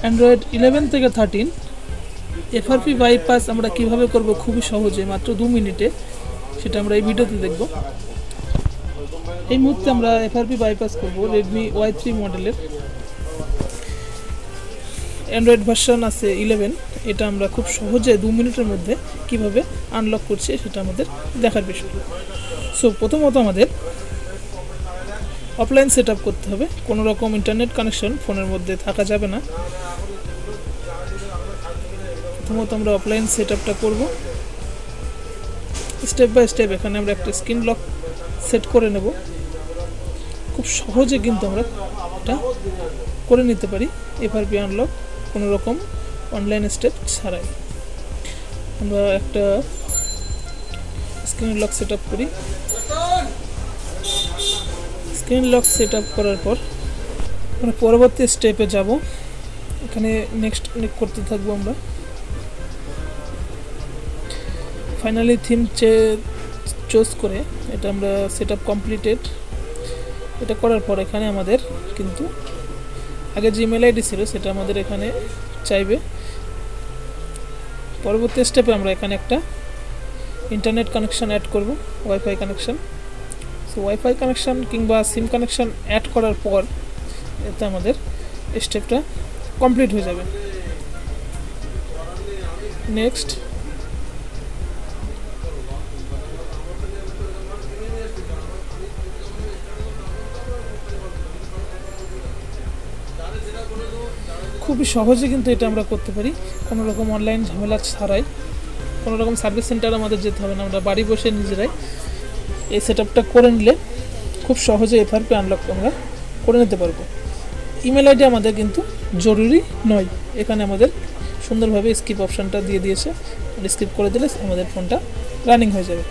Android 11 থেকে 13 FRP bypass আমরা কিভাবে করব খুবই সহজে মাত্র 2 মিনিটে, সেটা আমরা এই ভিডিওতে দেখব। এই মুহূর্তে আমরা এফআরপি বাইপাস করব Redmi Y3 মডেলের, অ্যান্ড্রয়েড ভার্সন আছে 11। এটা আমরা খুব সহজে 2 মিনিটের মধ্যে কিভাবে আনলক করছি সেটা আমাদের দেখার বিষয়। সো প্রথমত আমাদের অফলাইন সেট আপ করতে হবে, কোনো রকম ইন্টারনেট কানেকশন ফোনের মধ্যে থাকা যাবে না। প্রথমত আমরা অফলাইন সেট আপটা করবো স্টেপ বাই স্টেপ। এখানে আমরা একটা স্ক্রিন লক সেট করে নেব, খুব সহজে কিন্তু আমরা এটা করে নিতে পারি এফআরপি আনলক কোনো রকম অনলাইন স্টেপ ছাড়াই। আমরা একটা স্ক্রিন লক সেট আপ করি। স্ক্রিন লক সেট আপ করার পর আমরা পরবর্তী স্টেপে যাব। এখানে নেক্সট করতে থাকবো আমরা। ফাইনালি থিম চুজ করে এটা আমরা সেট আপ কমপ্লিটেড। এটা করার পর এখানে আমাদের কিন্তু আগে যে ইমেল আইডি ছিল সেটা আমাদের এখানে চাইবে। পরবর্তী স্টেপে আমরা এখানে একটা ইন্টারনেট কানেকশন অ্যাড করব, wifi connection. So wifi connection কিংবা সিম কানেকশন অ্যাড করার পর এতে আমাদের স্টেপটা কমপ্লিট হয়ে যাবে। নেক্সট খুবই সহজে কিন্তু এটা আমরা করতে পারি, কোনো রকম অনলাইন ঝামেলা ছাড়াই। কোনো রকম সার্ভিস সেন্টার আমাদের যেতে হবে না, আমরা বাড়ি বসে নিজেরাই এই সেট আপটা করে নিলে খুব সহজে এফআরপি আনলক আমরা করে নিতে পারবো। ইমেল আইডি আমাদের কিন্তু জরুরি নয়, এখানে আমাদের সুন্দরভাবে স্কিপ অপশানটা দিয়ে দিয়েছে। স্কিপ করে দিলে আমাদের ফোনটা রানিং হয়ে যাবে।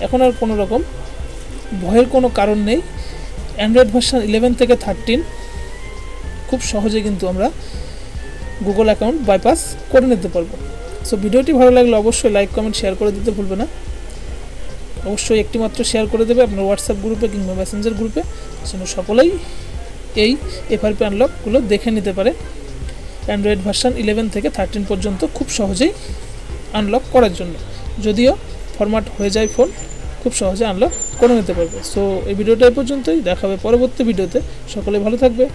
এখন আর কোনো রকম ভয়ের কোনো কারণ নেই। অ্যান্ড্রয়েড ভার্সন 11 থেকে 13 খুব সহজে কিন্তু আমরা গুগল অ্যাকাউন্ট বাইপাস করে নিতে পারবো। সো ভিডিওটি ভালো লাগলে অবশ্যই লাইক কমেন্ট শেয়ার করে দিতে ভুলবে না। অবশ্যই একটি মাত্র শেয়ার করে দেবে আপনার হোয়াটসঅ্যাপ গ্রুপে কিংবা মেসেঞ্জার গ্রুপে, যেন সকলেই এই এফআরপি আনলকগুলো দেখে নিতে পারে। অ্যান্ড্রয়েড ভার্সন 11 থেকে 13 পর্যন্ত খুব সহজেই আনলক করার জন্য, যদিও ফরম্যাট হয়ে যায় ফোন, খুব সহজে আনলক করে নিতে পারবে। সো এই ভিডিওটা এই পর্যন্তই, দেখা হবে পরবর্তী ভিডিওতে। সকলে ভালো থাকবে।